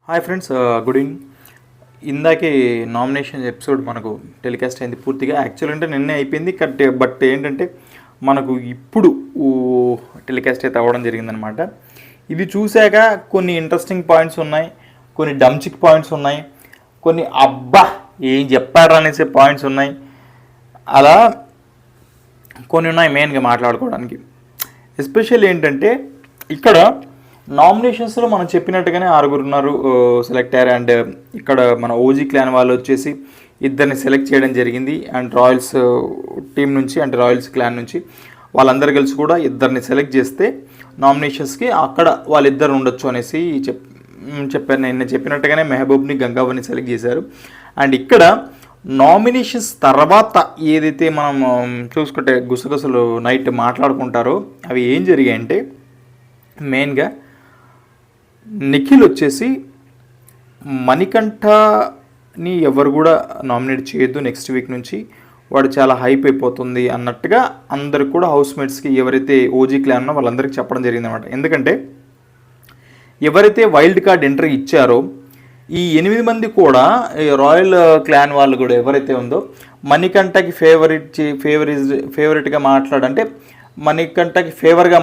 Hi friends, good evening. ఇందాకే nomination episode మనకు telecast అయింది పూర్తిగా. యాక్చువల్ అంటే నిన్నే అయిపోయింది బట్ ఏంటంటే మనకు ఇప్పుడు టెలికాస్ట్ అయితే అవ్వడం జరిగిందనమాట. ఇది చూశాక కొన్ని ఇంట్రెస్టింగ్ పాయింట్స్ ఉన్నాయి, కొన్ని డంచిక్ పాయింట్స్ ఉన్నాయి, కొన్ని అబ్బా ఏం చెప్పారు అనేసే పాయింట్స్ ఉన్నాయి. అలా కొన్ని ఉన్నాయి మెయిన్గా మాట్లాడుకోవడానికి. ఎస్పెషల్ ఏంటంటే ఇక్కడ నామినేషన్స్లో మనం చెప్పినట్టుగానే 6 ఉన్నారు సెలెక్ట్ అయ్యారు. అండ్ ఇక్కడ మన ఓజీ క్లాన్ వాళ్ళు వచ్చేసి ఇద్దరిని సెలెక్ట్ చేయడం జరిగింది. అండ్ రాయల్స్ టీం నుంచి అంటే రాయల్స్ క్లాన్ నుంచి వాళ్ళందరూ కలిసి కూడా ఇద్దరిని సెలెక్ట్ చేస్తే నామినేషన్స్కి అక్కడ వాళ్ళిద్దరు ఉండొచ్చు అనేసి చెప్పారు. నేను చెప్పినట్టుగానే మెహబూబ్ని గంగావని సెలెక్ట్ చేశారు. అండ్ ఇక్కడ నామినేషన్స్ తర్వాత ఏదైతే మనం చూసుకుంటే గుసగుసలు నైట్ మాట్లాడుకుంటారో అవి ఏం జరిగాయంటే మెయిన్గా నిఖిల్ వచ్చేసి మణికంఠని ఎవరు కూడా నామినేట్ చేయొద్దు నెక్స్ట్ వీక్ నుంచి, వాడు చాలా హైప్ అయిపోతుంది అన్నట్టుగా అందరికి కూడా హౌస్మేట్స్కి ఎవరైతే ఓజీ క్లాన్ ఉన్నో వాళ్ళందరికీ చెప్పడం జరిగిందనమాట. ఎందుకంటే ఎవరైతే వైల్డ్ కార్డ్ ఎంట్రీ ఇచ్చారో ఈ 8 మంది కూడా రాయల్ క్లాన్ వాళ్ళు కూడా ఎవరైతే ఉందో మణికంఠకి ఫేవరెట్గా మాట్లాడంటే మణికంఠకి ఫేవర్గా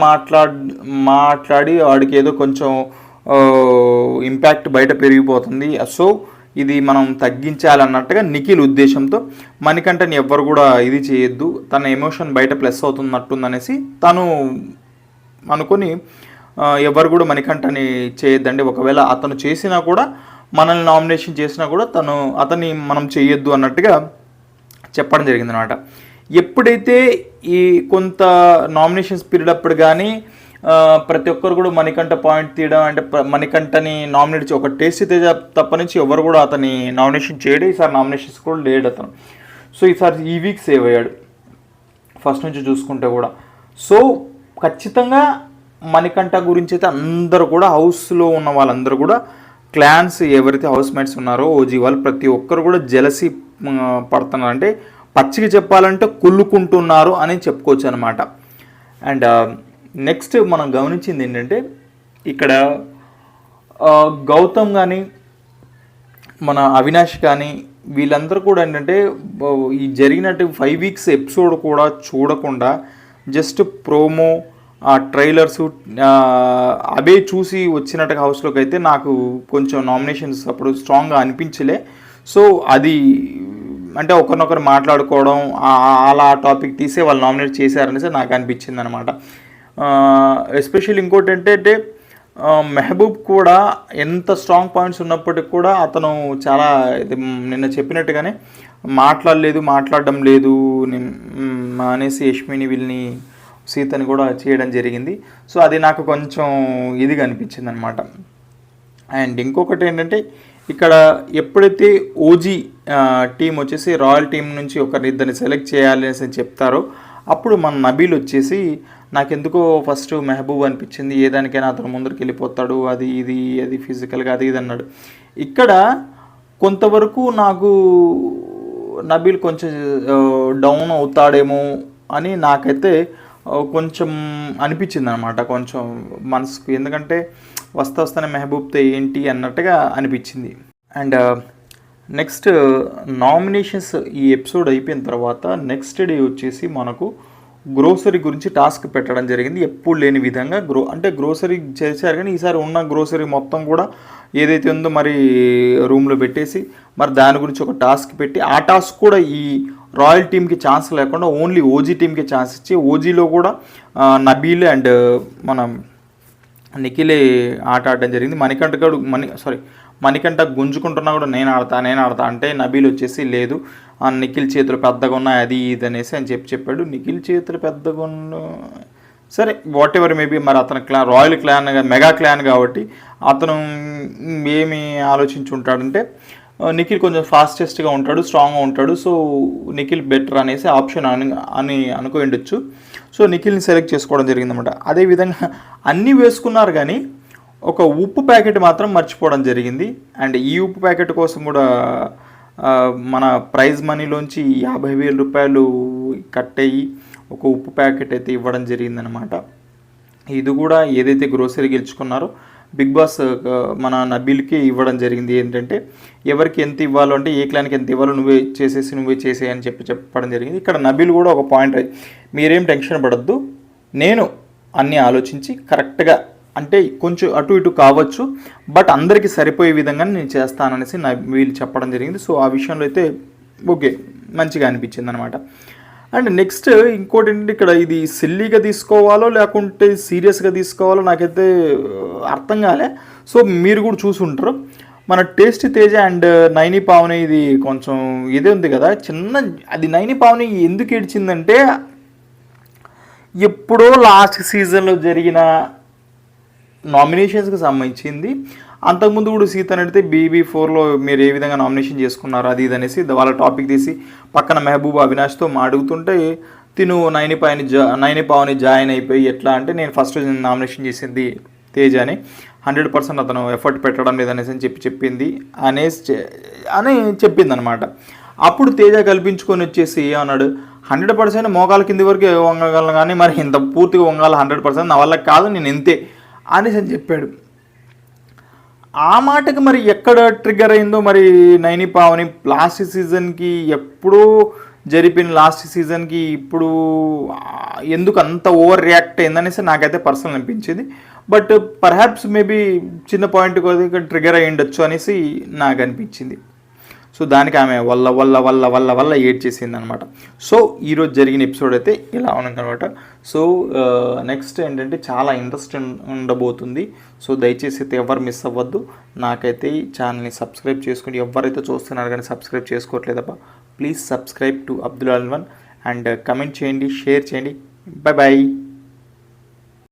మాట్లాడి వాడికి ఏదో కొంచెం ఇంపాక్ట్ బయట పెరిగిపోతుంది. సో ఇది మనం తగ్గించాలన్నట్టుగా నిఖిల్ ఉద్దేశంతో మణికంఠని ఎవ్వరు కూడా ఇది చేయొద్దు, తన ఎమోషన్ బయట ప్లస్ అవుతున్నట్టుందనేసి తను అనుకొని ఎవరు కూడా మణికంఠని చేయొద్దండి, ఒకవేళ అతను చేసినా కూడా మనల్ని నామినేషన్ చేసినా కూడా అతన్ని మనం చేయొద్దు అన్నట్టుగా చెప్పడం జరిగిందనమాట. ఎప్పుడైతే ఈ కొంత నామినేషన్స్ పీరియడ్ అప్పుడు కానీ ప్రతి ఒక్కరు కూడా మణికంఠ పాయింట్ తీయడం అంటే మణికంఠని నామినేట్ చేసి ఒక టేస్ట్ తేజ తప్ప నుంచి ఎవరు కూడా అతన్ని నామినేషన్ చేయడు. ఈసారి నామినేషన్స్ కూడా లేడు అతను. సో ఈసారి ఈ వీక్ సేవ్ అయ్యాడు ఫస్ట్ నుంచి చూసుకుంటే కూడా. సో ఖచ్చితంగా మణికంఠ గురించి అయితే అందరూ కూడా హౌస్లో ఉన్న వాళ్ళందరూ కూడా క్లాన్స్ ఎవరైతే హౌస్ మేట్స్ ఉన్నారో ఓజీ వాళ్ళు ప్రతి ఒక్కరు కూడా జెలసీ పడుతున్నారు, అంటే పచ్చికి చెప్పాలంటే కుళ్ళుకుంటున్నారు అని చెప్పుకోవచ్చు అనమాట. అండ్ నెక్స్ట్ మనం గమనించింది ఏంటంటే ఇక్కడ గౌతమ్ కానీ మన అవినాష్ కానీ వీళ్ళందరూ కూడా ఏంటంటే ఈ జరిగినట్టు 5 వీక్స్ ఎపిసోడ్ కూడా చూడకుండా జస్ట్ ప్రోమో ట్రైలర్స్ అవే చూసి వచ్చినట్టుగా హౌస్లోకి అయితే నాకు కొంచెం నామినేషన్స్ అప్పుడు స్ట్రాంగ్గా అనిపించలే. సో అది అంటే ఒకరినొకరు మాట్లాడుకోవడం అలా టాపిక్ తీసే వాళ్ళు నామినేట్ చేశారనేసి నాకు అనిపించింది అనమాట. ఎస్పెషల్లీ ఇంకోటి ఏంటంటే మెహబూబ్ కూడా ఎంత స్ట్రాంగ్ పాయింట్స్ ఉన్నప్పటికీ కూడా అతను చాలా నిన్న చెప్పినట్టుగానే మాట్లాడడం లేదు అనేసి యష్మిని వీళ్ళని సీతని కూడా చేయడం జరిగింది. సో అది నాకు కొంచెం ఇదిగా అనిపించింది అనమాట. అండ్ ఇంకొకటి ఏంటంటే ఇక్కడ ఎప్పుడైతే ఓజీ టీం వచ్చేసి రాయల్ టీం నుంచి ఒకరిద్దరిని సెలెక్ట్ చేయాలి అని చెప్తారో అప్పుడు మన నబీల్ వచ్చేసి నాకెందుకో ఫస్ట్ మెహబూబ్ అనిపించింది, ఏ దానికైనా అతను ముందరికి వెళ్ళిపోతాడు, అది ఫిజికల్గా అది ఇది అన్నాడు. ఇక్కడ కొంతవరకు నాకు నబీల్ కొంచెం డౌన్ అవుతాడేమో అని నాకైతే కొంచెం అనిపించింది అనమాట, కొంచెం మనసుకు. ఎందుకంటే వస్తానే మెహబూబ్తో ఏంటి అన్నట్టుగా అనిపించింది. అండ్ నెక్స్ట్ నామినేషన్స్ ఈ ఎపిసోడ్ అయిపోయిన తర్వాత నెక్స్ట్ డే వచ్చేసి మనకు గ్రోసరీ గురించి టాస్క్ పెట్టడం జరిగింది. ఎప్పుడు లేని విధంగా గ్రోసరీ చేశారు, కానీ ఈసారి ఉన్న గ్రోసరీ మొత్తం కూడా ఏదైతే ఉందో మరి రూమ్లో పెట్టేసి మరి దాని గురించి ఒక టాస్క్ పెట్టి ఆ టాస్క్ కూడా ఈ రాయల్ టీమ్కి ఛాన్స్ లేకుండా ఓన్లీ ఓజీ టీమ్కి ఛాన్స్ ఇచ్చి ఓజీలో కూడా నబీల్ అండ్ మన నిఖిలే ఆట ఆడడం జరిగింది. మణికంఠ గుంజుకుంటున్నా కూడా నేను ఆడతా అంటే నబీల్ వచ్చేసి లేదు నిఖిల్ చేతులు పెద్దగా ఉన్నాయి అది ఇది అనేసి అని చెప్పాడు. నిఖిల్ చేతులు పెద్దగా సరే వాట్ ఎవర్ మేబీ, మరి అతను రాయల్ క్లాన్ మెగా క్లాన్ కాబట్టి అతను ఏమి ఆలోచించి ఉంటాడంటే నిఖిల్ కొంచెం ఫాస్టెస్ట్గా ఉంటాడు, స్ట్రాంగ్గా ఉంటాడు, సో నిఖిల్ బెటర్ అనేసి ఆప్షన్ అని అనుకోండొచ్చు. సో నిఖిల్ని సెలెక్ట్ చేసుకోవడం జరిగిందన్నమాట. అదేవిధంగా అన్నీ వేసుకున్నారు కానీ ఒక ఉప్పు ప్యాకెట్ మాత్రం మర్చిపోవడం జరిగింది. అండ్ ఈ ఉప్పు ప్యాకెట్ కోసం కూడా మన ప్రైజ్ మనీలోంచి 50,000 రూపాయలు కట్ అయ్యి ఒక ఉప్పు ప్యాకెట్ అయితే ఇవ్వడం జరిగిందనమాట. ఇది కూడా ఏదైతే గ్రోసరీ గెలుచుకున్నారో బిగ్ బాస్ మన నబీల్కి ఇవ్వడం జరిగింది. ఏంటంటే ఎవరికి ఎంత ఇవ్వాలో అంటే ఏ క్లాన్కి ఎంత ఇవ్వాలో నువ్వే చేసేయి అని చెప్పడం జరిగింది. ఇక్కడ నబీల్ కూడా ఒక పాయింట్, మీరేం టెన్షన్ పడద్దు, నేను అన్నీ ఆలోచించి కరెక్ట్గా అంటే కొంచెం అటు ఇటు కావచ్చు బట్ అందరికీ సరిపోయే విధంగా నేను చేస్తాననేసి నబీల్ చెప్పడం జరిగింది. సో ఆ విషయంలో అయితే ఓకే మంచిగా అనిపించింది అనమాట. అండ్ నెక్స్ట్ ఇంకోటి ఏంటంటే ఇక్కడ ఇది సిల్లీగా తీసుకోవాలో లేకుంటే సీరియస్గా తీసుకోవాలో నాకైతే అర్థం కాలే. సో మీరు కూడా చూసుంటారు, మన టేస్ట్ తేజ అండ్ నైని పావని ఇది కొంచెం ఇదే ఉంది కదా చిన్న, అది నైని పావని ఎందుకు ఏడ్చిందంటే ఎప్పుడో లాస్ట్ సీజన్లో జరిగిన నామినేషన్స్కి సంబంధించింది. అంతకుముందు కూడా సీత నడితే BB4లో మీరు ఏ విధంగా నామినేషన్ చేసుకున్నారు అది ఇది అనేసి వాళ్ళ టాపిక్ తీసి పక్కన మెహబూబ్ అవినాష్తో అడుగుతుంటే తిను నైని పావని జాయిన్ అయిపోయి ఎట్లా అంటే నేను ఫస్ట్ నామినేషన్ చేసింది తేజ అని, 100% అతను ఎఫర్ట్ పెట్టడం లేదనేసి అని చెప్పింది అని చెప్పింది అనమాట. అప్పుడు తేజ కల్పించుకొని వచ్చేసి అన్నాడు 100% మోకాల కింది వరకు వంగగలను కానీ మరి ఇంత పూర్తిగా వంగాలి 100% నా వల్ల కాదు నేను ఇంతే అనేసి అని చెప్పాడు. ఆ మాటకి మరి ఎక్కడ ట్రిగ్గర్ అయిందో మరి నైని పావని లాస్ట్ సీజన్కి ఎప్పుడూ జరిపిన లాస్ట్ సీజన్కి ఇప్పుడు ఎందుకు అంత ఓవర్ రియాక్ట్ అయిందనేసి నాకైతే పర్సనల్ అనిపించింది. బట్ పర్హాప్స్ మేబీ చిన్న పాయింట్ కొద్దిగా ట్రిగ్గర్ అయ్యి ఉండొచ్చు అనేసి నాకు అనిపించింది. సో దానికి ఆమె వల్ల ఏడ్ చేసింది అనమాట. సో ఈరోజు జరిగిన ఎపిసోడ్ అయితే ఇలా ఉన్నదనమాట. సో నెక్స్ట్ ఏంటంటే చాలా ఇంట్రెస్ట్ ఉండబోతుంది. సో దయచేసి అయితే ఎవరు మిస్ అవ్వద్దు. నాకైతే ఈ ఛానల్ని సబ్స్క్రైబ్ చేసుకుని ఎవరైతే చూస్తున్నారు కానీ సబ్స్క్రైబ్ చేసుకోవట్లేదప్ప please subscribe to Abdul Alwan and comment చేయండి, షేర్ చేయండి. బాయ్.